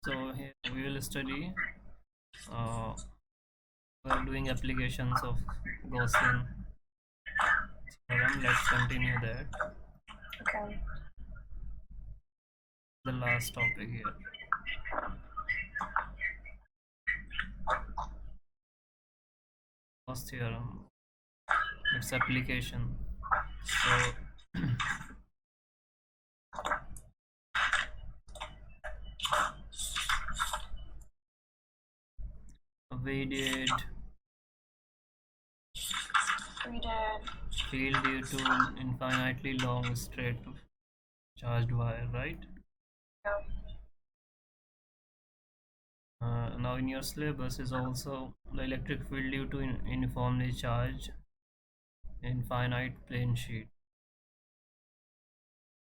So here we will study we're doing applications of Gaussian theorem. Let's continue that. Okay. The last topic here. Gauss theorem. Its application. So we did field due to infinitely long straight charged wire, right? Yeah. Now in your syllabus is also the electric field due to uniformly charged infinite plane sheet.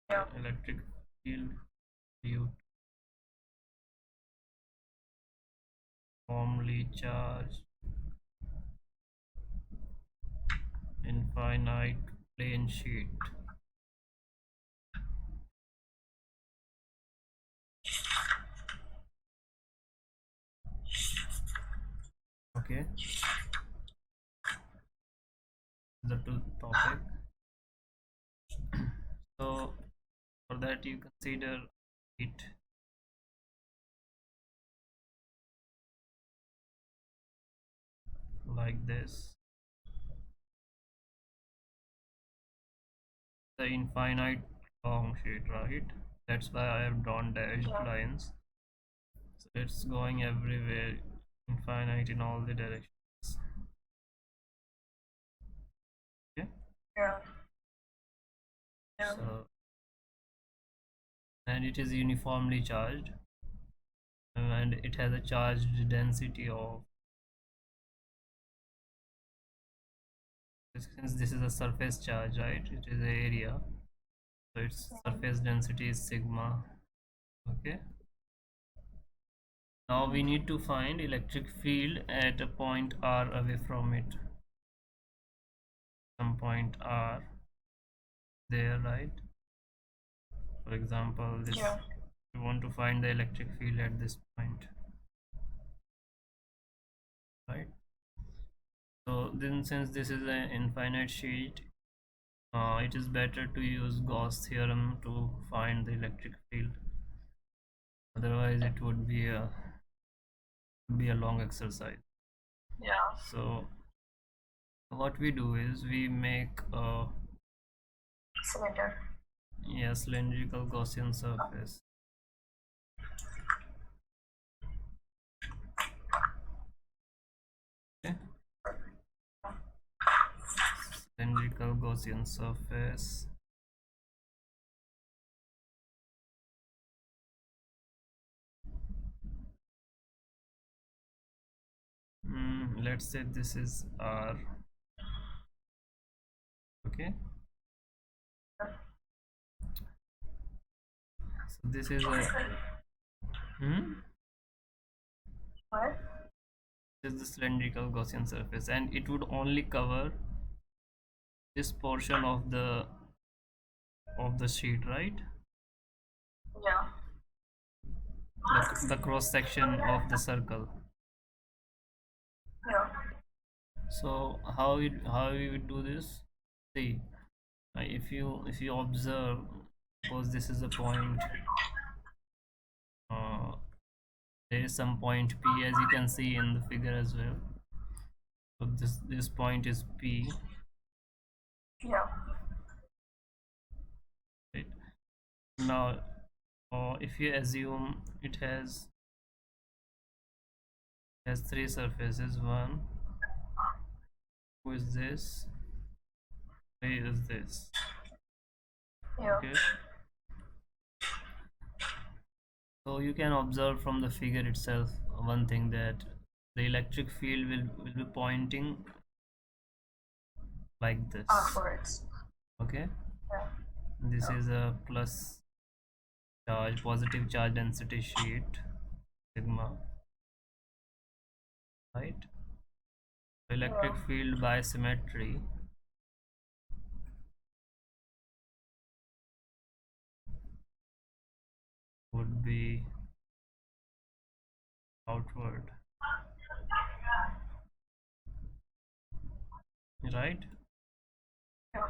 Yeah. Electric field due to uniformly charged infinite plane sheet. Okay, the topic. So for that you consider it like this. The infinite long sheet, right? That's why I have drawn dashed lines. So it's going everywhere, infinite in all the directions. Okay. Yeah. So and it is uniformly charged, and it has a charged density of, since this is a surface charge, right? It is the area, so its surface density is sigma. Okay. Now we need to find electric field at a point r away from it. Some point r there, right? For example, this we want to find the electric field at this point, right? So then since this is an infinite sheet, it is better to use Gauss theorem to find the electric field. Otherwise it would be a long exercise. Yeah. So what we do is we make a Cylinder. cylindrical Gaussian surface. Okay. Cylindrical Gaussian surface. Let's say this is R. Okay. So this is a What? this is the cylindrical Gaussian surface, and it would only cover this portion of the sheet, right? Yeah. The cross section of the circle. Yeah. So how we would do this? See, if you observe, suppose this is a point, there is some point P, as you can see in the figure as well. So this point is P, Yeah. right? Now if you assume it has three surfaces, one, who is this, three is this. Yeah. Okay, so you can observe from the figure itself one thing, that the electric field will be pointing like this. Upwards. Okay. Yeah. This is a plus charge, positive charge density sheet, sigma, right? Electric field by symmetry would be outward, right? Yeah.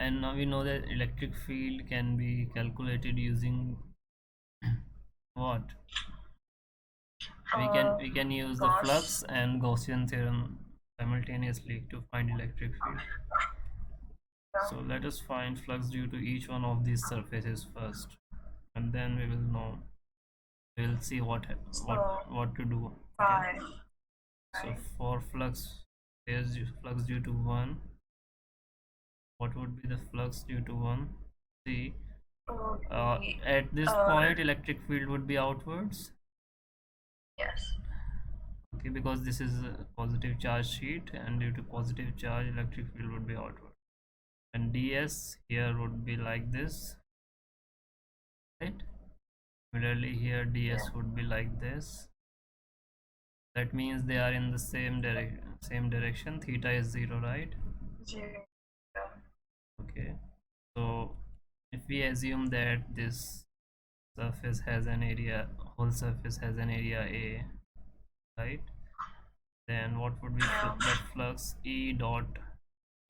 And now we know that electric field can be calculated using what? Uh, We can use the Gauss. flux and Gaussian theorem simultaneously to find electric field. Yeah. So let us find flux due to each one of these surfaces first, and then we will know. We'll see what So what to do. Okay. five. So Right. for flux, there's flux due to one. What would be the flux due to one? See, Would be at this point, electric field would be outwards. yes. Okay, because this is a positive charge sheet, and due to positive charge, electric field would be outward. And ds here would be like this, right? Similarly, here Yeah. ds would be like this. That means they are in the same direction. Theta is 0, right? Zero. Yeah. Okay. So if we assume that this surface has an area, whole surface has an area A, right? Then what would be Yeah. the flux E dot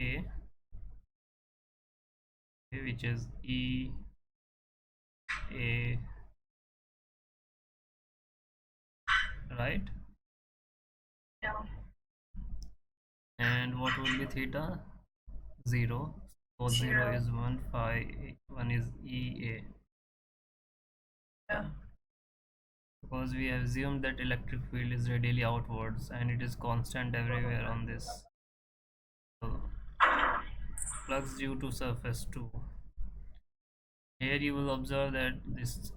A, okay, which is E A, right? Yeah. And what would be theta? 0. Cos 0 Zero. is 1, phi 1 is EA. Yeah. Because we have assumed that electric field is radially outwards and it is constant everywhere on this. So flux due to surface 2. Here you will observe that this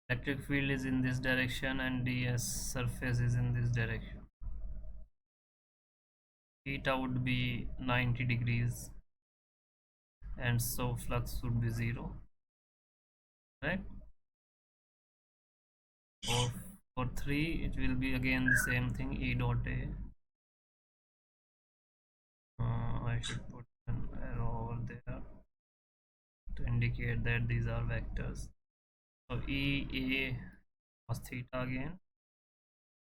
electric field is in this direction and ds surface is in this direction. Theta would be 90 degrees and so flux would be 0, right? Or for 3 it will be again the same thing, E dot A. I should put an arrow over there to indicate that these are vectors. So E A cos theta again,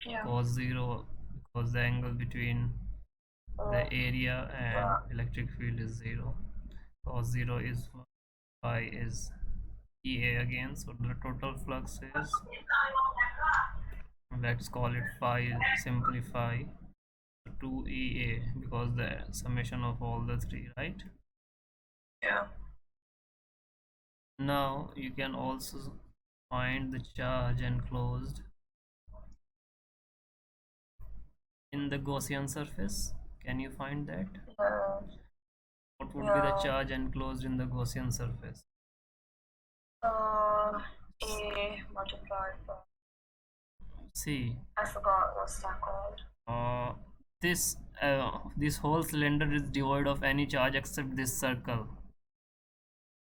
Yeah. cos 0 because the angle between the Oh. area and Yeah. electric field is 0. Cos 0 is phi is EA again, so the total flux is, let's call it phi, simply phi 2EA because the summation of all the three, right? Yeah. Now you can also find the charge enclosed in the Gaussian surface. Can you find that? Yeah. What would be the Yeah. charge enclosed in the Gaussian surface? A multiplied by. See, I forgot what's that called. uh, this whole cylinder is devoid of any charge except this circle,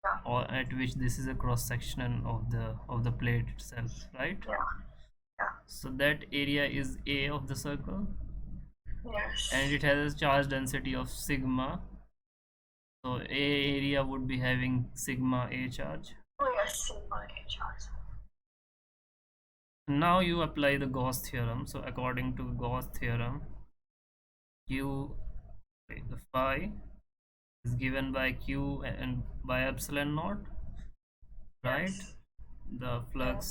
Yeah. or at which this is a cross section of the plate itself, right? Yeah. Yeah. So that area is A of the circle, Yes. and it has a charge density of sigma. So A area would be having sigma A charge. Oh yes, sigma A charge. Now you apply the Gauss theorem. So according to Gauss theorem, Q, the phi is given by Q and by epsilon naught, right? Yes. The Yeah. flux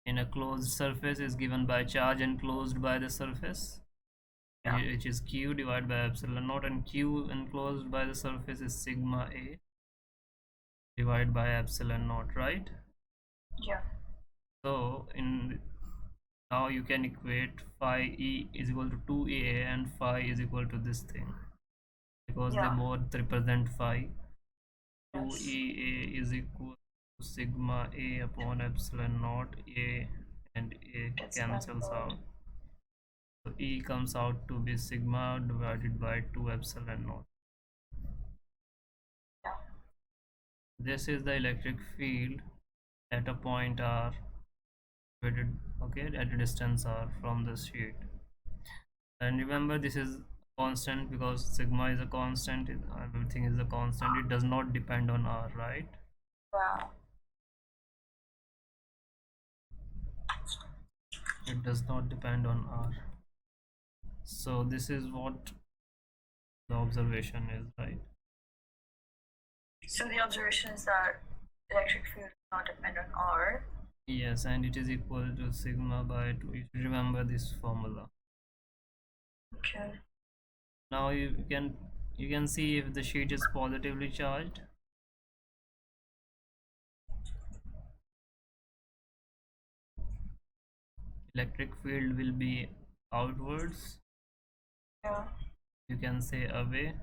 in a closed surface is given by charge enclosed by the surface, Yeah. which is Q divided by epsilon naught, and Q enclosed by the surface is sigma A divided by epsilon naught, right? Yeah. So in now you can equate phi E is equal to 2A and phi is equal to this thing because they Yeah. both represent phi. Yes. 2EA is equal to sigma A upon epsilon naught. A and A It's cancels manifold. out. So E comes out to be sigma divided by 2 epsilon naught. Yeah. This is the electric field at a point R, okay, at a distance R from the sheet. And remember, this is constant because sigma is a constant, everything is a constant, it does not depend on R, right? Yeah. does not depend on R. So this is what the observation is, right? So the observation is that electric field does not depend on R. Yes, and it is equal to sigma by 2. You should remember this formula. Okay. Now you can see if the sheet is positively charged. Electric field will be outwards. Yeah. You can say away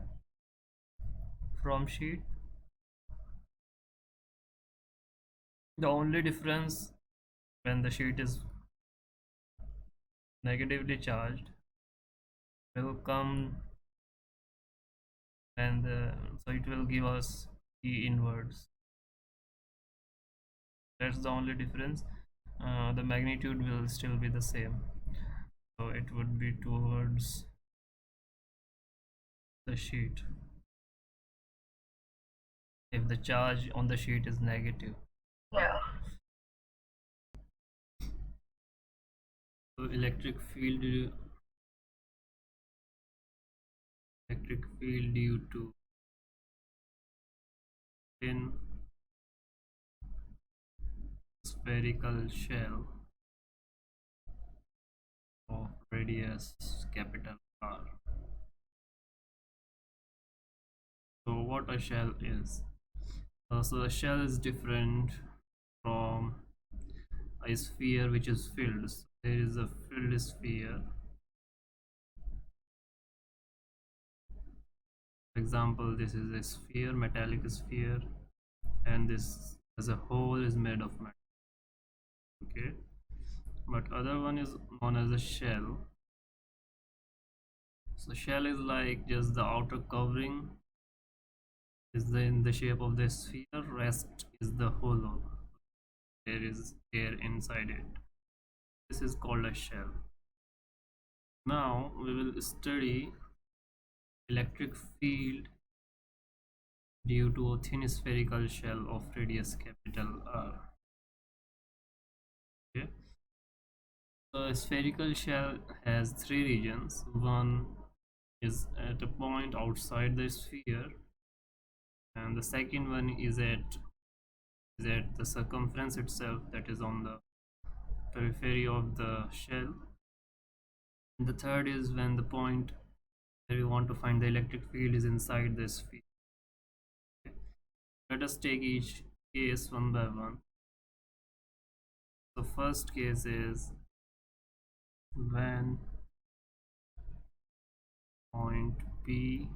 from sheet. The only difference when the sheet is negatively charged will come, and so it will give us E inwards. That's the only difference. The magnitude will still be the same, so it would be towards the sheet if the charge on the sheet is negative. Yeah. So electric field due to thin spherical shell of radius capital R. So what a shell is? So a shell is different from a sphere which is filled. So there is a filled sphere. For example, this is a sphere, metallic sphere, and this as a whole is made of metal. Okay, but other one is known as a shell. So shell is like just the outer covering is in the shape of the sphere, rest is the hollow. There is air inside it. This is called a shell. Now we will study electric field due to a thin spherical shell of radius capital R. Okay. So a spherical shell has three regions. One is at a point outside the sphere, and the second one is at the circumference itself, that is on the periphery of the shell. And the third is when the point where we want to find the electric field is inside the sphere. Okay. Let us take each case one by one. The first case is when point P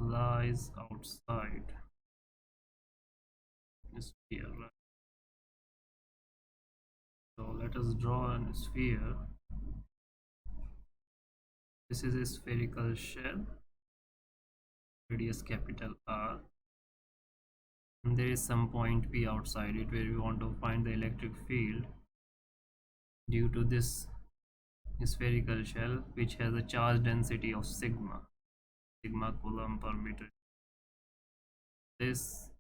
lies outside the sphere. Right? So let us draw a sphere. This is a spherical shell, radius capital R, and there is some point P outside it where we want to find the electric field due to this spherical shell, which has a charge density of sigma coulomb per meter. This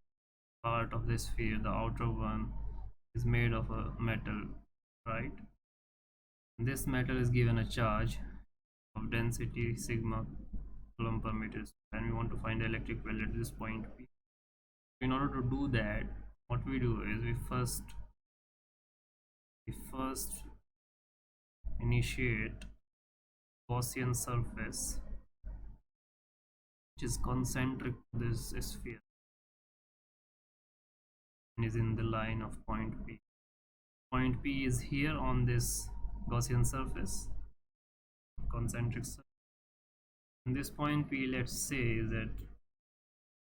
part of the sphere, the outer one, is made of a metal, right? This metal is given a charge of density sigma coulomb per meter, and we want to find the electric field at this point P. In order to do that, what we do is we first initiate Gaussian surface which is concentric to this sphere and is in the line of point P. Point P is here on this Gaussian surface, concentric surface. And this point P, let's say, is at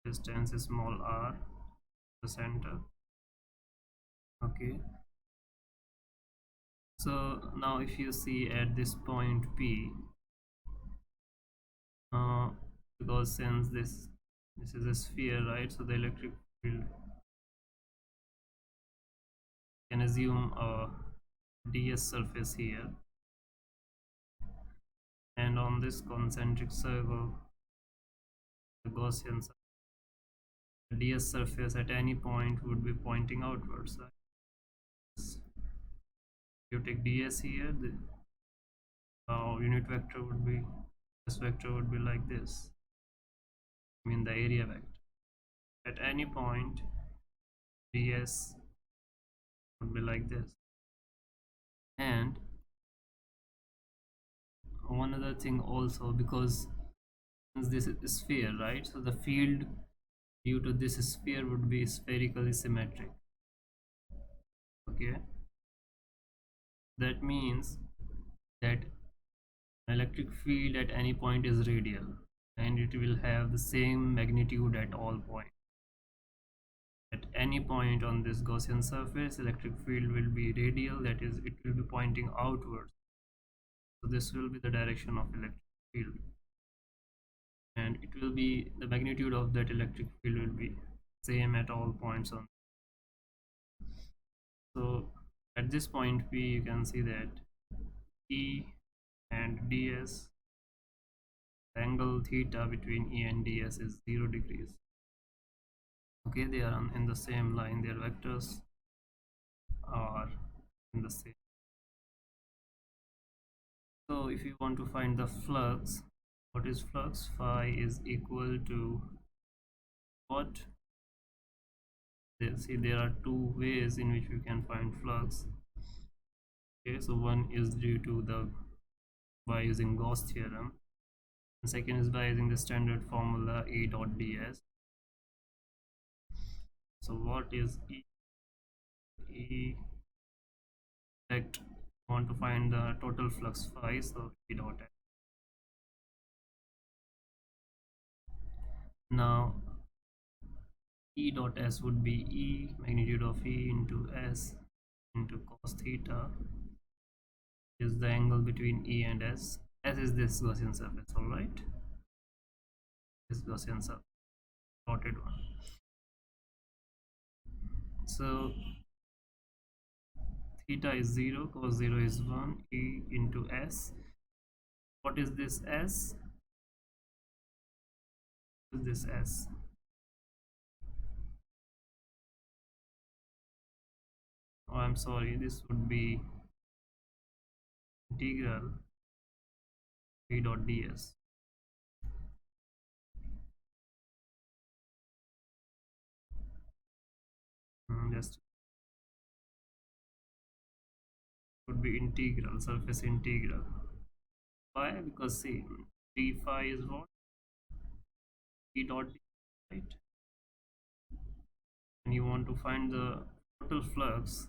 distance small r, the center. Okay. So now if you see at this point P, because since this is a sphere, right, so the electric field can assume a ds surface here, and on this concentric circle, the Gaussian ds surface at any point would be pointing outwards, right? You take ds here, the unit vector would be, this vector would be like this, I mean the area vector. At any point ds would be like this. And one other thing also, because since this is a sphere, right, so the field due to this sphere would be spherically symmetric. Okay, that means that electric field at any point is radial, and it will have the same magnitude at all points. At any point on this Gaussian surface, electric field will be radial, that is, it will be pointing outwards. So this will be the direction of electric field, and it will be, the magnitude of that electric field will be same at all points on. So at this point P, you can see that E and ds, the angle theta between E and ds is 0 degrees. Okay, they are in the same line, their vectors are in the same. So if you want to find the flux, what is flux? Phi is equal to what? See, there are two ways in which we can find flux. Okay, so one is due to the, by using Gauss theorem, and second is by using the standard formula E dot ds. So what is E? E, that want to find the total flux phi, so E dot s. Now E dot s would be E, magnitude of E into s into cos theta, is the angle between E and s. S is this Gaussian surface, alright? This Gaussian surface, dotted one. So theta is 0, cos 0 is 1, E into s. What is this s? What is this s? Oh, I'm sorry, this would be integral E dot ds. Just would be integral, surface integral. Why? Because see, d phi is what? E dot d, right? And you want to find the total flux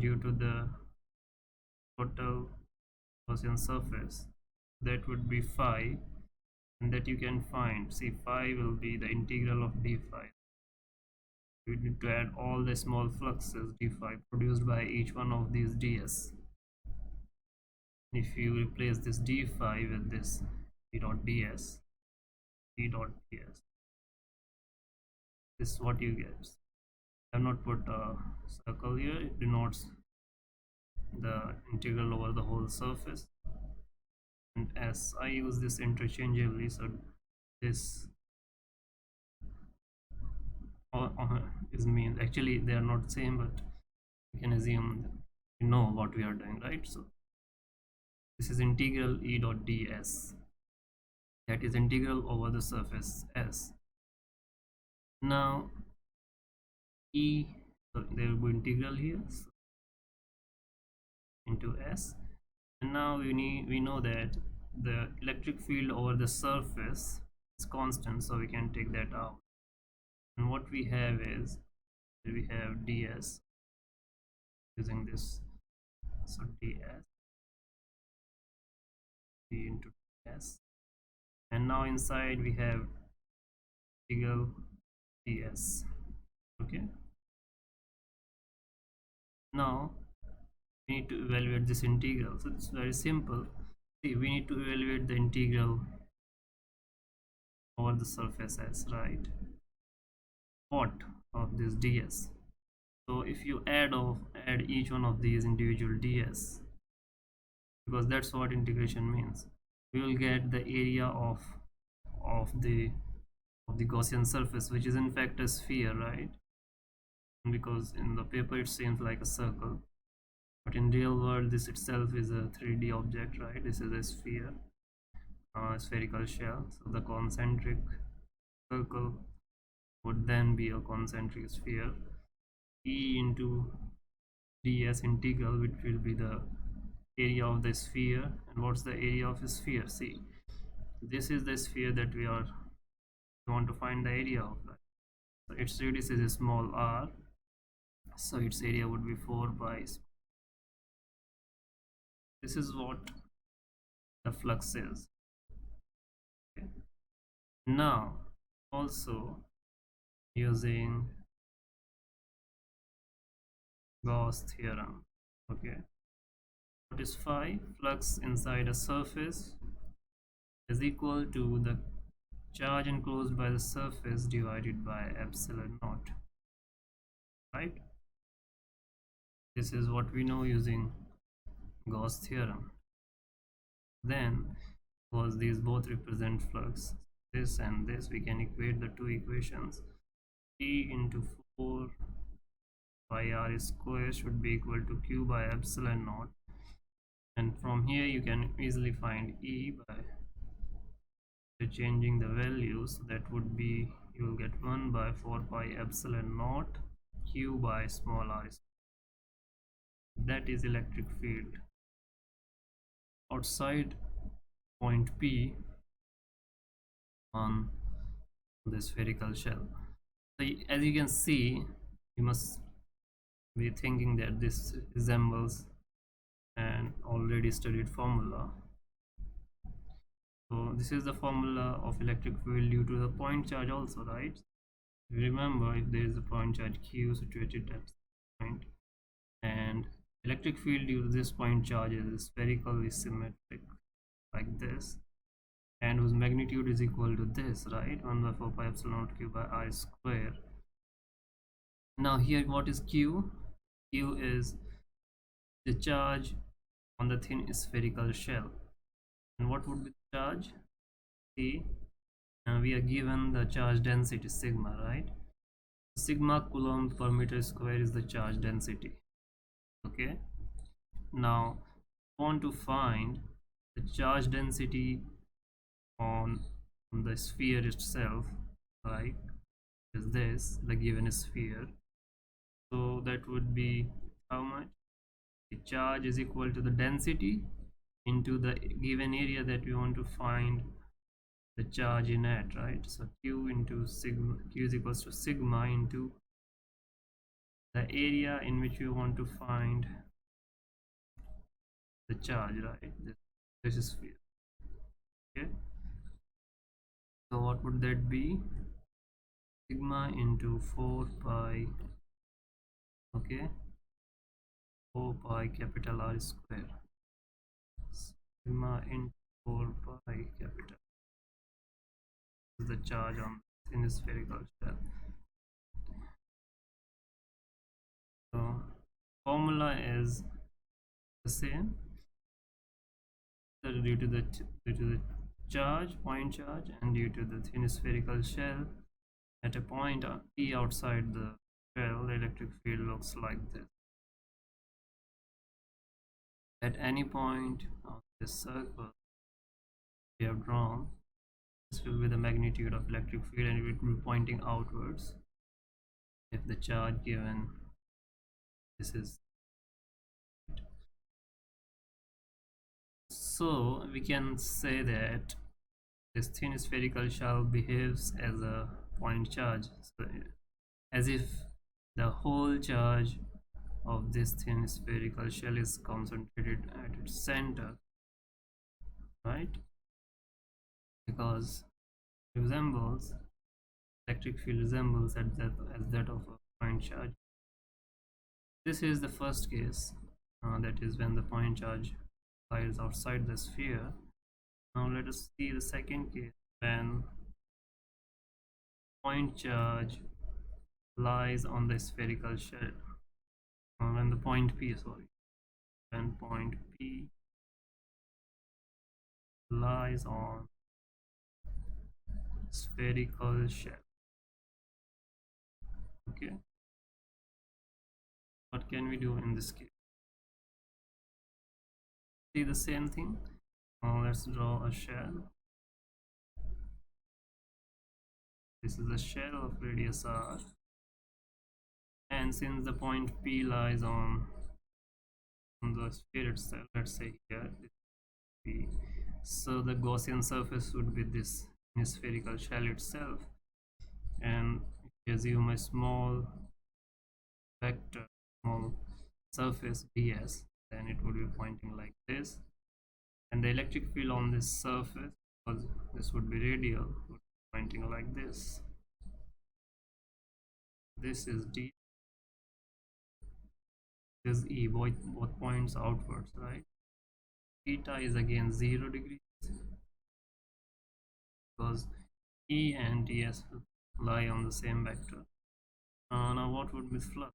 due to the total Gaussian surface, that would be phi, and that you can find. See, phi will be the integral of d phi. We need to add all the small fluxes d phi produced by each one of these ds. If you replace this d phi with this e dot ds, e dot ds, this is what you get. I have not put a circle here, it denotes the integral over the whole surface. And as I use this interchangeably, so this is means, actually they are not same, but you can assume you know what we are doing, right? So this is integral E dot ds, that is integral over the surface s. Now E, so there will be integral here, so into s. And now we know that the electric field over the surface is constant, so we can take that out. And what we have is, we have ds using this, so ds, d into ds, and now inside we have integral ds. Okay, now we need to evaluate this integral, so it's very simple. See, we need to evaluate the integral over the surface s, right? What of this ds? So if you add each one of these individual ds, because that's what integration means, we will get the area of the Gaussian surface, which is in fact a sphere, right? Because in the paper it seems like a circle. But in real world, this itself is a 3D object, right? This is a sphere, spherical shell. So the concentric circle would then be a concentric sphere. E into ds integral, which will be the area of the sphere. And what's the area of a sphere? See, this is the sphere that we want to find the area of, right? So its radius is a small r, so its area would be 4 pi. This is what the flux is. Okay. Now, also using Gauss theorem. Okay, what is phi? Flux inside a surface is equal to the charge enclosed by the surface divided by epsilon naught. Right? This is what we know using Gauss theorem. Then, because these both represent flux, this and this, we can equate the two equations. E into 4 pi r square should be equal to q by epsilon naught, and from here you can easily find E by changing the values. So that would be, you will get 1 by 4 pi epsilon naught q by small r. That is electric field outside point P on the spherical shell. So as you can see, you must be thinking that this resembles an already studied formula. So this is the formula of electric field due to the point charge also, right? Remember, if there is a point charge q situated at point, and electric field due to this point charge is spherically symmetric like this, and whose magnitude is equal to this, right? 1 by 4 pi epsilon naught q by r square. Now here, what is q? Q is the charge on the thin spherical shell. And what would be the charge? See, we are given the charge density sigma, right? Sigma coulomb per meter square is the charge density. Okay, now want to find the charge density on the sphere itself, right? Is this the given sphere? So that would be how much? The charge is equal to the density into the given area that we want to find the charge in at, right? So q into sigma, q is equals to sigma into the area in which you want to find the charge, right? This is sphere. Okay, so what would that be? Sigma into 4 pi, okay, 4 pi capital R square. Sigma into 4 pi capital is the charge on thin spherical shell. So formula is the same. So due to the charge, point charge, and due to the thin spherical shell at a point P outside the shell, the electric field looks like this. At any point on this circle we have drawn, this will be the magnitude of electric field, and it will be pointing outwards. If the charge given, this is, so we can say that this thin spherical shell behaves as a point charge, so as if the whole charge of this thin spherical shell is concentrated at its center, right? Because it resembles, electric field resembles at that as that of a point charge. This is the first case, that is when the point charge lies outside the sphere. Now let us see the second case, when point charge lies on the spherical shell. When the point P, sorry, when point P lies on spherical shell. Okay, what can we do in this case? see the same thing. Let's draw a shell. This is a shell of radius r, and since the point P lies on the sphere itself, let's say here this P, so the Gaussian surface would be this spherical shell itself, and if you assume a small vector, small surface ds, then it would be pointing like this, and the electric field on this surface, because this would be radial, would be pointing like this. This is d, this is e, both points outwards, right? Theta is again 0 degrees because e and ds lie on the same vector. Now what would be flux?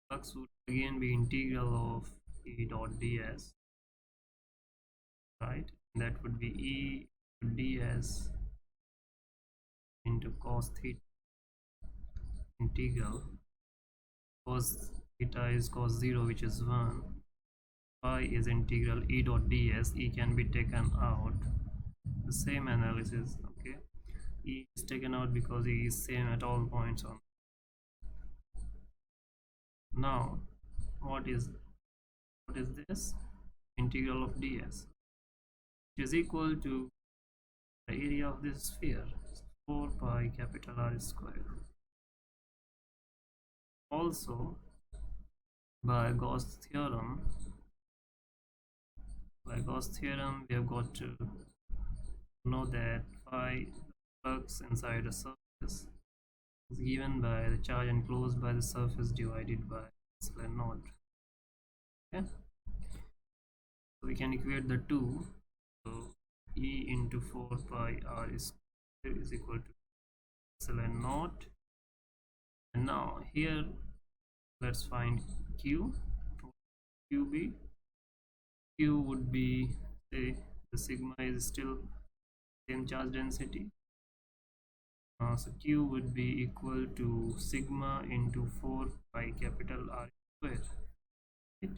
Flux would again be integral of E dot ds, right? That would be E ds into cos theta integral. Cos theta is cos 0, which is 1. Phi is integral E dot ds. E can be taken out. The same analysis, okay? E is taken out because E is same at all points on. Now, what is this? Integral of ds, which is equal to the area of this sphere, 4 pi capital R square. Also, by Gauss theorem, we have got to know that phi flux inside a surface is given by the charge enclosed by the surface divided by epsilon naught. Okay, so we can equate the two. So E into 4 pi R square is equal to epsilon naught. And now here let's find Q. Q be, Q would be, say the sigma is still same charge density, so Q would be equal to sigma into 4 pi capital R square, right?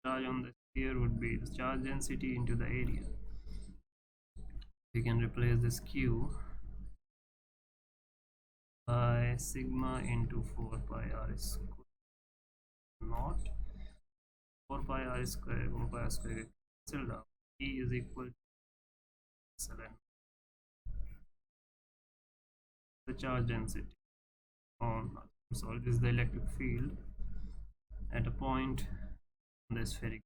Charge on the sphere would be the charge density into the area. We can replace this Q by sigma into 4 pi R square naught, 4 pi R square, 4 pi R square cancelled out. E is equal to epsilon, the charge density on, sorry, this is the electric field at a point on the spherical,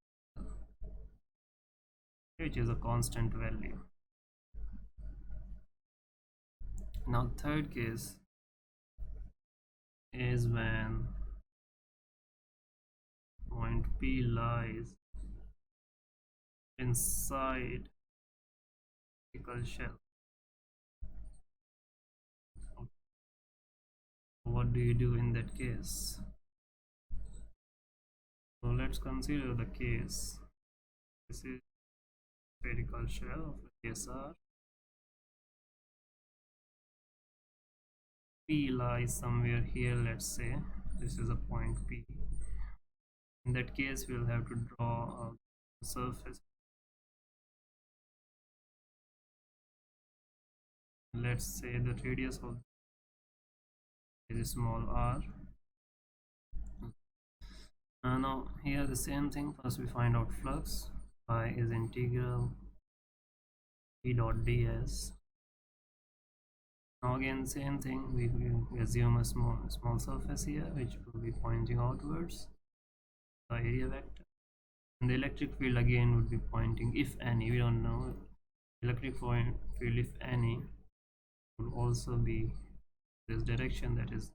which is a constant value. Now third case is when point P lies inside spherical shell. What do you do in that case? So let's consider the case. This is spherical shell of radius r. P lies somewhere here, let's say this is a point P. In that case, we'll have to draw a surface. Let's say the radius of is small r. Now here the same thing. First we find out flux. Phi is integral E dot ds. Now again same thing. We assume a small surface here, which will be pointing outwards. The area vector, and the electric field again would be pointing, if any, we don't know. Electric field, if any, would also be this direction, that is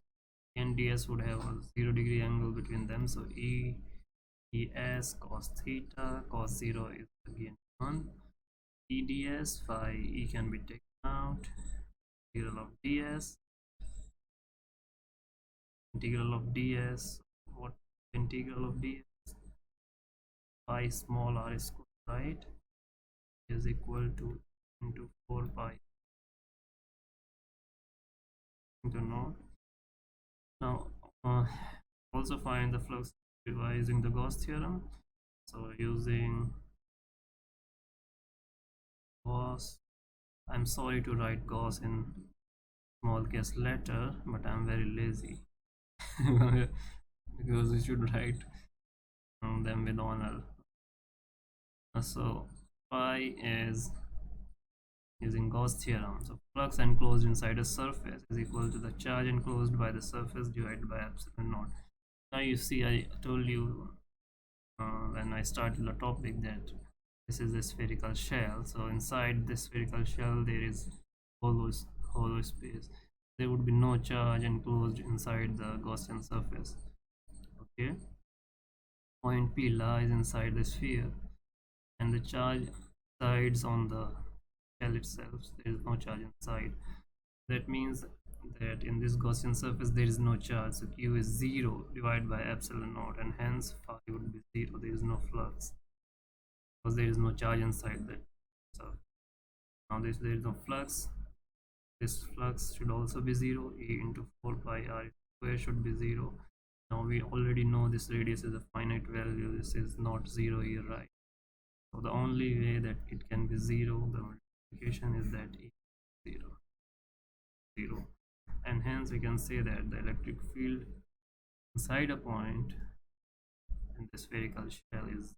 NDS would have a 0 degree angle between them, so ES cos theta, cos 0 is again 1, EDS phi, E can be taken out, integral of ds, what integral of ds, phi small r square, right, is equal to into 4 pi into naught. Now also find the flux by using the Gauss theorem. So using Gauss. I'm sorry to write Gauss in small case letter, but I'm very lazy. Because we should write them with honor. So phi is using Gauss theorem. So flux enclosed inside a surface is equal to the charge enclosed by the surface divided by epsilon naught. Now you see, I told you when I started the topic that this is a spherical shell. So inside this spherical shell there is hollow, hollow space. There would be no charge enclosed inside the Gaussian surface. Okay, point P lies inside the sphere, and the charge resides on the shell itself. There is no charge inside. That means that in this Gaussian surface there is no charge. So Q is 0 divided by epsilon naught, and hence phi would be 0. There is no flux because there is no charge inside that. So now there is no flux. This flux should also be 0. E into 4 pi r square should be 0. Now we already know this radius is a finite value. This is not 0 here, right? So the only way that it can be 0, the multiplication is that E is 0, 0. And hence we can say that the electric field inside a point in the spherical shell is